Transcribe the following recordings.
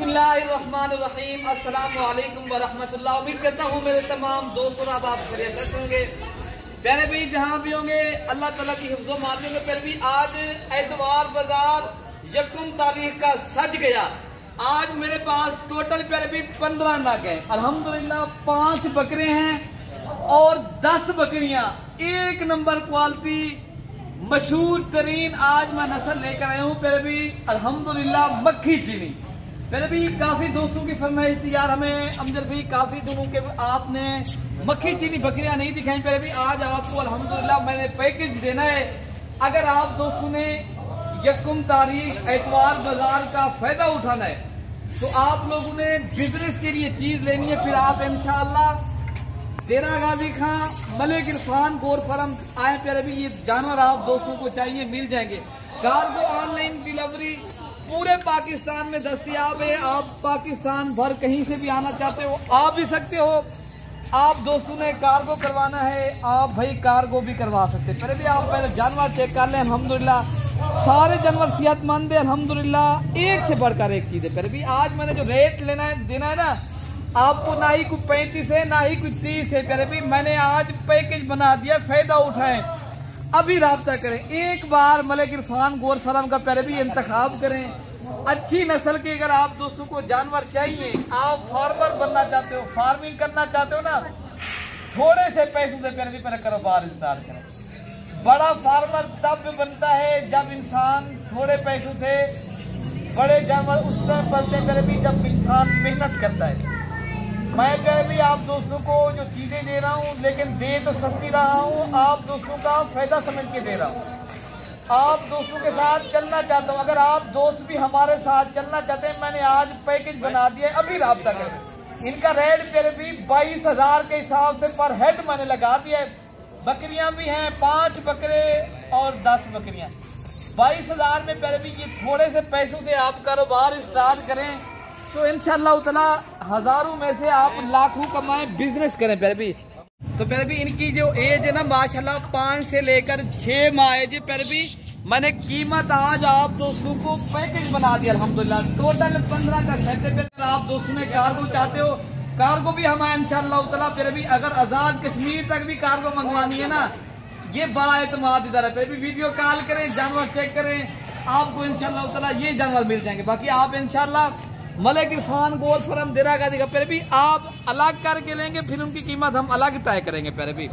बिस्मिल्लाहिर्रहमानिर्रहीम। अस्सलामु अलैकुम वरहमतुल्लाह। उम्मीद करता हूँ मेरे तमाम दोस्तों आप खैरियत से होंगे। प्यारे भाई जहाँ भी होंगे अल्लाह ताला की हिफ्ज़ो मारने में। प्यारे भी आज एतवार बाजार यकम तारीख का सज गया। आज मेरे पास टोटल प्यारे भी 15 नग है। अल्हम्दुलिल्लाह 5 बकरे हैं और 10 बकरियां एक नंबर क्वालिटी मशहूर तरीन आज मैं नस्ल लेकर आया हूँ। फिर भी अल्हम्दुलिल्लाह मक्खी चीनी। फिर भी काफी दोस्तों की फरमाइश थी यार हमें अमजद भाई काफी दिनों के आपने मक्खी चीनी बकरियां नहीं दिखाई। फिर भी आज आपको अल्हम्दुलिल्लाह मैंने पैकेज देना है। अगर आप दोस्तों ने यकम तारीख एतवार बाजार का फायदा उठाना है तो आप लोगों ने बिजनेस के लिए चीज लेनी है। फिर आप इंशाअल्लाह देरा गाजी खां मलिक इरफान गोर फर्म आए। प्यारे भी ये जानवर आप दोस्तों को चाहिए मिल जाएंगे। कार्गो ऑनलाइन डिलीवरी पूरे पाकिस्तान में दस्तयाब है। आप पाकिस्तान भर कहीं से भी आना चाहते हो आ भी सकते हो। आप दोस्तों ने कार्गो करवाना है आप भाई कार्गो भी करवा सकते हैं। पहले भी आप पहले जानवर चेक कर लें। अल्हम्दुलिल्लाह सारे जानवर सेहतमंद है। अल्हम्दुलिल्लाह एक से बढ़कर एक चीज है। पहले भी आज मैंने जो रेट देना है ना आपको ना ही कोई 35 है ना ही कोई 30 है। प्यारे भी मैंने आज पैकेज बना दिया। फायदा उठाएं अभी राब्ता करें। एक बार मलिक इरफान गोर फर्म का प्यारे भी इंतखाब करें। अच्छी नस्ल के अगर आप दोस्तों को जानवर चाहिए आप फार्मर बनना चाहते हो फार्मिंग करना चाहते हो ना थोड़े से पैसों से प्यारे भी पहले कारोबार स्टार्ट करें। बड़ा फार्मर तब बनता है जब इंसान थोड़े पैसों से बड़े जानवर उस समय पलते हैं। प्यारे भी जब इंसान मेहनत करता है। मैं प्यारे भी आप दोस्तों को जो चीजें दे रहा हूँ लेकिन दे तो सस्ती रहा हूँ आप दोस्तों का फायदा समझ के दे रहा हूँ। आप दोस्तों के साथ चलना चाहता हूँ। अगर आप दोस्त भी हमारे साथ चलना चाहते हैं मैंने आज पैकेज बना दिया है अभी राब्ता करें। इनका रेट प्यारे भी 22,000 के हिसाब से पर हेड मैंने लगा दिया है। बकरियां भी हैं 5 बकरे और 10 बकरियां 22,000 में। प्यारे भी ये थोड़े से पैसों से आप कारोबार स्टार्ट करें तो इंशाअल्लाह ताला हजारों में से आप लाखों कमाएं बिजनेस करें। प्यारे भी तो प्यारे भी इनकी जो एज है ना माशाल्लाह 5 से लेकर 6 माह एज। प्यारे भी मैंने कीमत आज आप दोस्तों को पैकेज बना दिया अल्हम्दुलिल्लाह। टोटल 15 का सेट है। आप दोस्तों ने कार्गो चाहते हो कार्गो भी हमारे इंशाअल्लाह ताला। प्यारे भी अगर आजाद कश्मीर तक भी कार्गो मंगवानी है ना ये बाएतमाद इधर है। भी वीडियो कॉल करें जानवर चेक करें आपको इंशाअल्लाह ताला ये जानवर मिल जाएंगे। बाकी आप इंशाअल्लाह मलिक इरफान गोर फर्म देरा गाजी का प्यारे भी आप अलग करके लेंगे फिर उनकी कीमत हम अलग तय करेंगे। प्यारे भी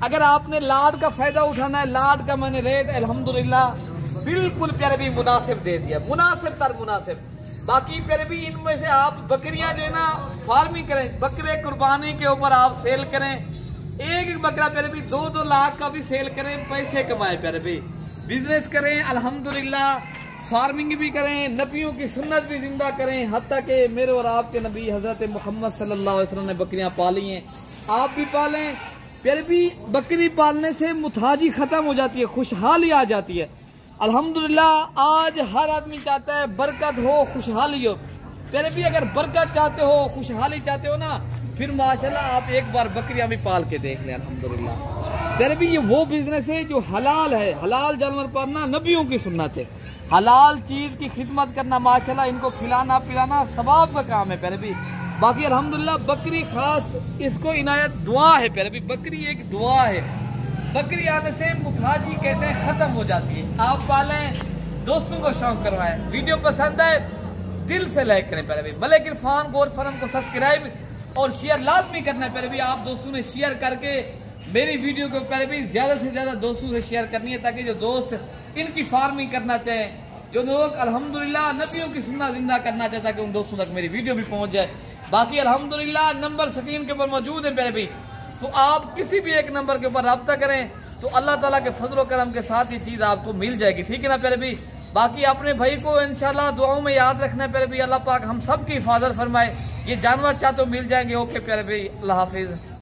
अगर आपने लाद का फायदा उठाना है लाद का मैंने रेट अल्हम्दुलिल्लाह बिल्कुल प्यारे भी मुनासिब दे दिया। मुनासिब तर मुनासिब। बाकी प्यारे भी इनमें से आप बकरियां जो है ना फार्मिंग करें बकरे कुर्बानी के ऊपर आप सेल करें। एक बकरा प्यारे भी 2-2 लाख का भी सेल करें पैसे कमाए। प्यारे भी बिजनेस करें अल्हम्दुलिल्लाह फार्मिंग भी करें नबियों की सुन्नत भी जिंदा करें। हत्ता के मेरे और आपके नबी हजरत मोहम्मद सल्लल्लाहु अलैहि वसल्लम ने बकरियां पाली हैं आप भी पालें। फिर भी बकरी पालने से मुताजी खत्म हो जाती है खुशहाली आ जाती है। अल्हम्दुलिल्लाह आज हर आदमी चाहता है बरकत हो खुशहाली हो। फिर भी अगर बरकत चाहते हो खुशहाली चाहते हो ना फिर माशाल्लाह आप एक बार बकरियां भी पाल के देख लें अल्हम्दुलिल्लाह। फिर भी ये वो बिजनेस है जो हलाल है। हलाल जानवर पालना नबियों की सुन्नत है। हलाल चीज की खिदमत करना माशाल्लाह इनको खिलाना पिलाना सवाब का काम है। प्यारे भी बाकी अल्हम्दुलिल्लाह बकरी खास इसको इनायत दुआ है। प्यारे भी बकरी एक दुआ है। बकरी आने से मुताजी कहते हैं खत्म हो जाती है। आप पालें दोस्तों को शौक करवाएं। वीडियो पसंद आए दिल से लाइक करें। प्यारे भी मलिक इरफान गोर फर्म को सब्सक्राइब और शेयर लाजमी करना है। प्यारे भी आप दोस्तों ने शेयर करके मेरी वीडियो को प्यारे भी ज्यादा से ज्यादा दोस्तों से शेयर करनी है ताकि जो दोस्त इनकी फार्मिंग करना चाहें जो लोग अल्हम्दुलिल्लाह नबियों की सुन्नत जिंदा करना चाहता है कि उन दोस्तों तक मेरी वीडियो भी पहुंच जाए। बाकी अल्हम्दुलिल्लाह नंबर स्क्रीन के ऊपर मौजूद है। प्यारे भी तो आप किसी भी एक नंबर के ऊपर राब्ता करें तो अल्लाह ताला के फजल करम के साथ ये चीज आपको मिल जाएगी। ठीक है ना प्यारे भी। बाकी अपने भाई को इंशाल्लाह दुआओं में याद रखना है। प्यारे भी अल्लाह पाक हम सब की हिफाजत फरमाए। ये जानवर चाहे तो मिल जाएंगे। ओके प्यारे भाई अल्लाह हाफिज।